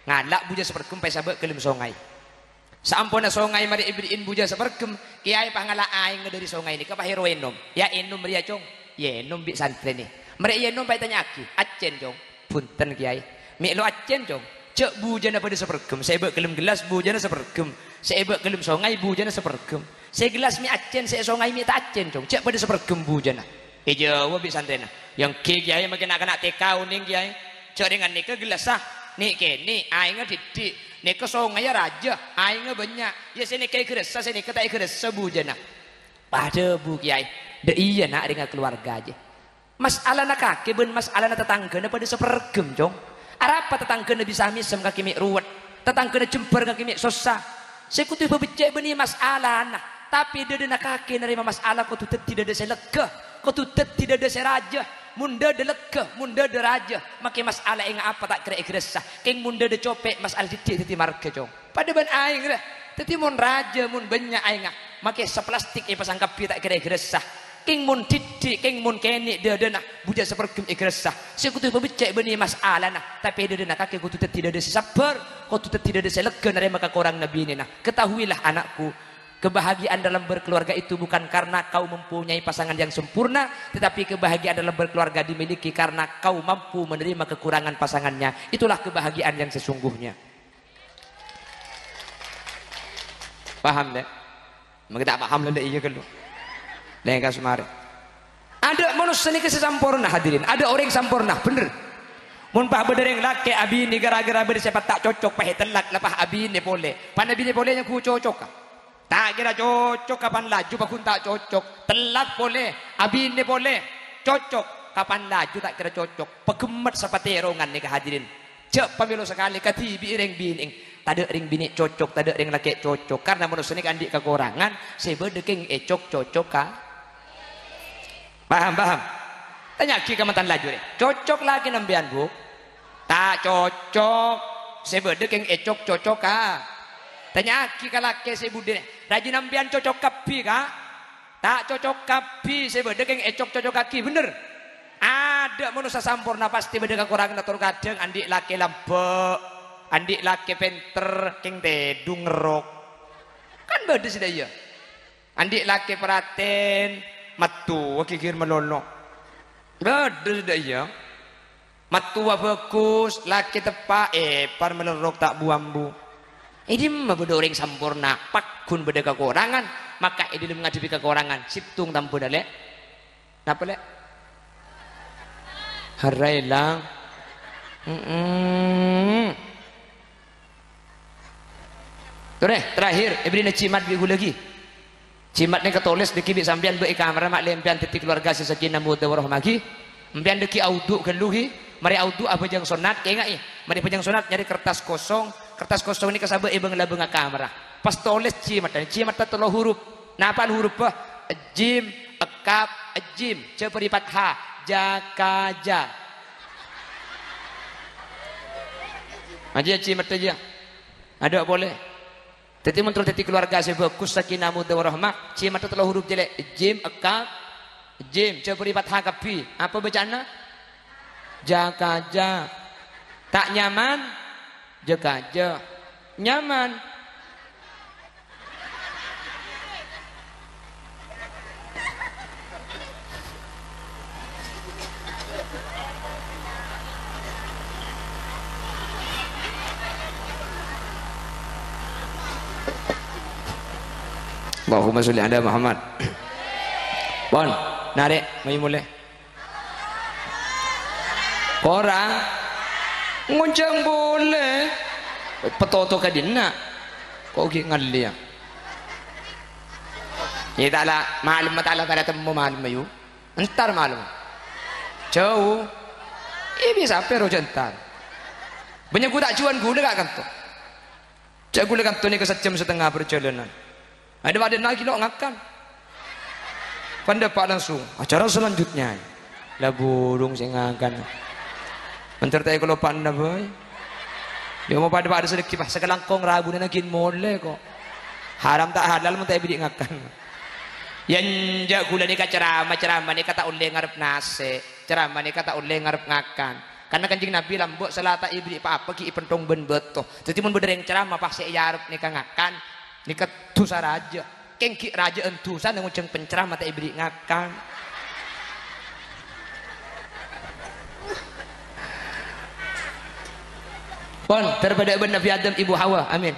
A: ngalak buja sepergem pai sabek kelim songai sampuna songai mari beliin buja sepergem kiai pangalak aing dari songai ini ke pahiro enum ya enum ria cong ya enum bi santren nih mari enum pai tanya aki acen cong punten kiai mi lo acen cong cek bujana pada sepergem saya bek kelim gelas bujana sepergem saya bek kelim songai bujana sepergem saya gelas mi acen saya songai mi tak acen cong cek pada sepergem bujana jawab bi santrena yang kiai makin nak TK uning kiai cek dengan nika gelas sah nih kene aing didik nika songai raja aing banyak ya saya nika keresa saya nika tak keresa bujana pada bu kiai de iya nak dengan keluarga aja masalah nak kaki ben masalah nak tetangga pada sepergem cong apa tetangga bisa misem kaki mi ruwet tetangga jemper kaki mi susah sekutu bebecek benih masalah nah tapi dia nak kaki nerima masalah kau tuh tidak ada saya lega kau tuh tidak ada saya raja munda de lega munda de raja makin masalah yang apa tak kira ikresa keng munda de copek masalah titik marga cong pada ban aing dah teti mun raja mun banyak aing makin seplastik pasang kapi tak kira ikresa king mun titik king mun kene dia dena buja sepergem ikresa sekutu bebecek benih masalah nah tapi dia dena kaki kau tuh tidak ada sabar kau tuh tidak ada saya lega nerima ke orang nabi ini nah ketahuilah anakku kebahagiaan dalam berkeluarga itu bukan karena kau mempunyai pasangan yang sempurna tetapi kebahagiaan dalam berkeluarga dimiliki karena kau mampu menerima kekurangan pasangannya itulah kebahagiaan yang sesungguhnya paham deh maka tak paham lah iya kalau lengkap semari ada manusia ini kesesampurna hadirin ada orang yang sempurna bener mun pah bener yang laki abi ini gara-gara bersiapa tak cocok pah telak lapah abi ini boleh pan abi ini boleh yang ku cocok tak kira cocok kapan laju pakun tak cocok telat boleh abi ini boleh cocok kapan laju tak kira cocok pegemet seperti rongan nih hadirin cek pemilu sekali katibi ring bining tak ada ring bini cocok tak ada ring laki cocok karena manusia ini kandik kekurangan sebedeking cocok kah paham tanya ki kamantan laju deh cocok lagi nambian bu tak cocok sebedeking cocok kah tanya ki kalake sebude rajin nambian cocok kapi kah tak cocok kapi sebedeking cocok kaki bener ada manusia sampurna pasti beda kekurangan atur kadang andik laki lambek andik laki penter king tedung ngerok kan beda sih dia andik laki peraten matu kikir melono beda dia matu bagus laki tepak par melerok tak buambu ini mah beda orang sampurna pakun beda kekurangan maka ini menghadapi kekurangan situng tampu dale napa le harailang terakhir ibri cimat bigu lagi cimatnya ketulis di kibik sampian be kamera mak lempian titik keluarga sesakinah mudawarah magi empian deki audu geluhi mari audu apa jang sunat kayak enggak ya mari pejang sunat nyari kertas kosong ini kesabe ibeng labeng kamera pas tulis cimat telo huruf napaan huruf bah jim ekap jim ceperipat ha jakaja aja cimat aja ada boleh jadi menurut titik keluarga saya bagus sakinah mudawarah rahmah cimat telo huruf jelek jim ekap jim ceperipat ha kapi apa bacaan jakaja tak nyaman jakaja nyaman Allahumma sholli ala Muhammad. Bon, narik mau mulai. Orang nguncang boleh. Petoto kadina. Kok ki ngali ya. Ya ta'ala malum ta'ala pada temu malum ayu. Entar malum. Jauh. Bisa pero entar. Banyak ku tak cuan gula gak kanto. Cak gula kanto ni ke 1 jam setengah perjalanan. Ada lagi lo ngakam. pendapat langsung acara selanjutnya lah burung singakan menteri tayo kalau panda boy dia mau pada sedikit pas sekelangkong rabu na naging mole kok haram tak halal mo tayo bidik ngakan yan jak gula ni ka ceramah ni kata ule ngarep nase ceramah ni kata ule ngarep ngakan karena kanjing Nabi lambok selata ibri apa ki ipentong ben beto jadi mun bedereng ceramah pas yarep ni ka ngakan ni ka tusa raja kengki raja entusan yang nguceng penceramah tak ibri ngakan pon terpada ben Nabi Adam ibu Hawa amin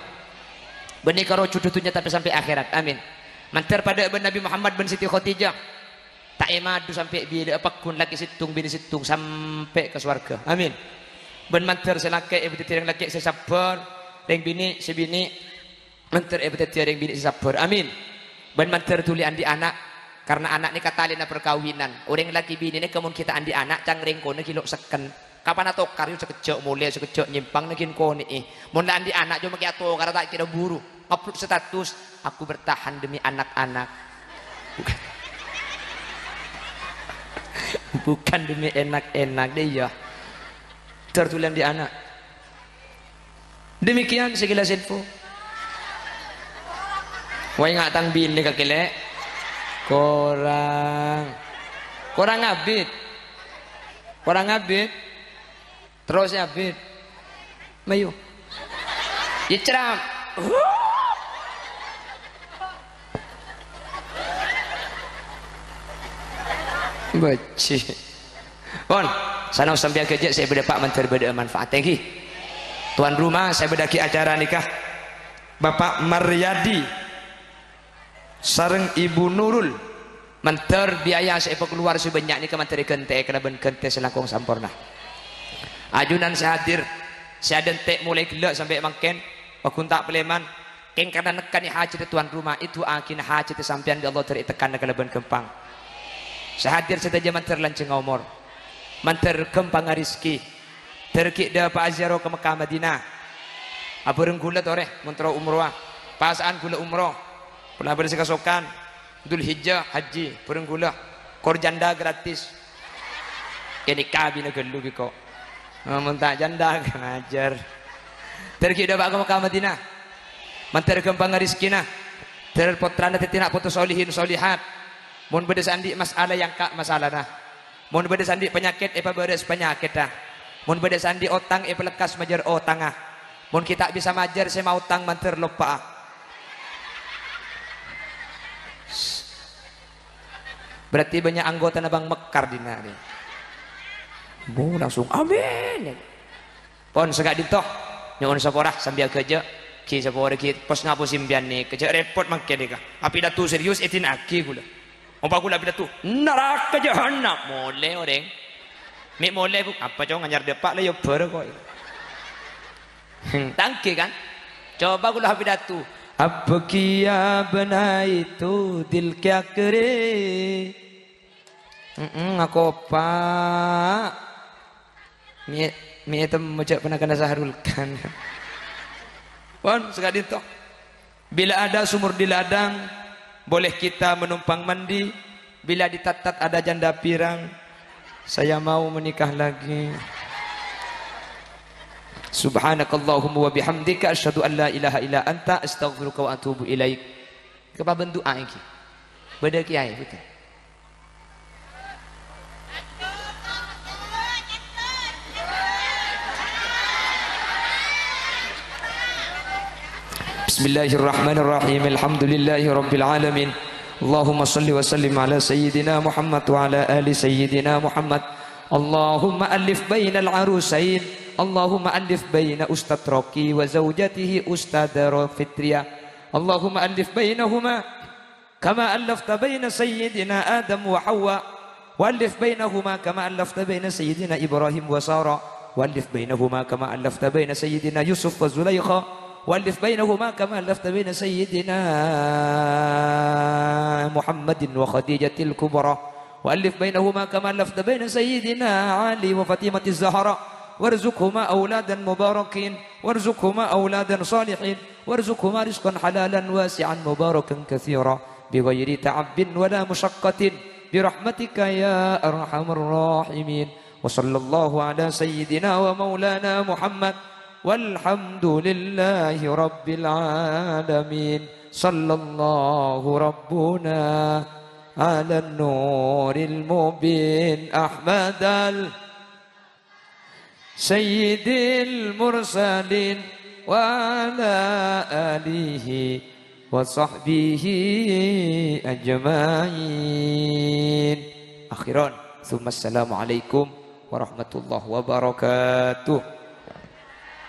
A: benih karo cucunya tapi sampai akhirat amin manter pada ben Nabi Muhammad ben Siti Khadijah tak emadu sampai bila apa kun laki situng bini situng sampai ke surga amin ben manter selake ibu tirang laki sesabar reng bini sebini manter ibu tirang bini sesabar amin ben manter tuli andi anak karena anak ni katalina perkawinan orang laki bini ni kemun kita andi anak cangring kono kilo seken kapan atau karyo sekejap mulai sekejap nyimpang nagin koni mun andi anak cuma kaya to karena tak kira buru upload status aku bertahan demi anak-anak bukan demi enak-enak deh ya tertulis di anak demikian sekilas info wah ngatang bini kakile korang ngabit terus ngabit mayu ceram baci pon sana sampai kerja saya berdapat menteri beda manfaat tinggi tuan rumah saya berdaki acara nikah Bapak Maryadi sareng Ibu Nurul menteri biaya saya keluar sebanyak ni ke menteri kente kena ben kente selangkong sampurna ajunan saya hadir saya dentek mulai gelak sampai makin pakuntak peleman keng karena nekan hajat tuan rumah itu akin hajat sampean di Allah teritekan ke leban kempang saya hadir saja manter lanceng umur manter kempang rizki terkik dah Pak Azharo ke Mekah Madinah abureng gula toreh mentera umroh pasaan gula umroh pernah bersekasokan Dhul Hijjah haji bureng gula kor janda gratis ini kabin gelu biko minta janda ngajar terkik dah Pak ke Mekah Madinah manter kempang rizkina terpotrana tetina putus solihin solihat mun beda sandi masalah yang kak masalah nah mun beda sandi penyakit beres penyakit dah mun beda sandi otang lekas majar otang ah mun kita bisa majar saya mau utang manter lupa berarti banyak anggota nabang mekar dina ni bu langsung amin pon segak ditoh nyon saporah sambil kerja ki sapore ki pos ngapo simbian ni kerja repot mangke deka api datu serius etin aki gula Ompa gula bila tu neraka jahanam mole orang mi mole ku apa coba ngajar depak le yo ber kok tangke kan coba gula bila tu apa kia bena itu dil kya kere aku pak mi itu mujak pernah kena saharulkan pon sekali toh bila ada sumur di ladang boleh kita menumpang mandi bila ditatat ada janda pirang saya mau menikah lagi subhanakallahumma wa bihamdika asyhadu an la ilaha illa anta astaghfiruka wa atubu ilaik kepa bentuk iki beda kiai betul Bismillahirrahmanirrahim. Alhamdulillahirabbil alamin. Allahumma salli wa sallim ala sayyidina Muhammad wa ala ali sayyidina Muhammad. Allahumma alif bainal arusain. Allahumma alif baina Ustadz Roki wa zawjatihi Ustadz Fitriya. Allahumma alif bainahuma kama alafta baina sayyidina Adam wa Hawa. Wa alif bainahuma kama alafta baina sayyidina Ibrahim wa Sara. Wa alif bainahuma kama alafta baina sayyidina Yusuf wa Zulaikha. والف بينهما كما ألفت بين سيدنا محمد وخديجة الكبرى والف بينهما كما ألفت بين سيدنا علي وفاطمة الزهراء وارزقهما أولادا مباركين وارزقهما أولادا صالحين وارزقهما رزقا حلالا واسعا مباركا كثيرا بغير تعب ولا مشقة برحمتك يا أرحم الراحمين. وصلى الله على سيدنا ومولانا محمد والحمد لله رب العالمين. صلى الله ربنا على النور المبين أحمد سيد المرسلين وعلى آله وصحبه أجمعين. أخيرا ثم السلام عليكم warahmatullahi wabarakatuh.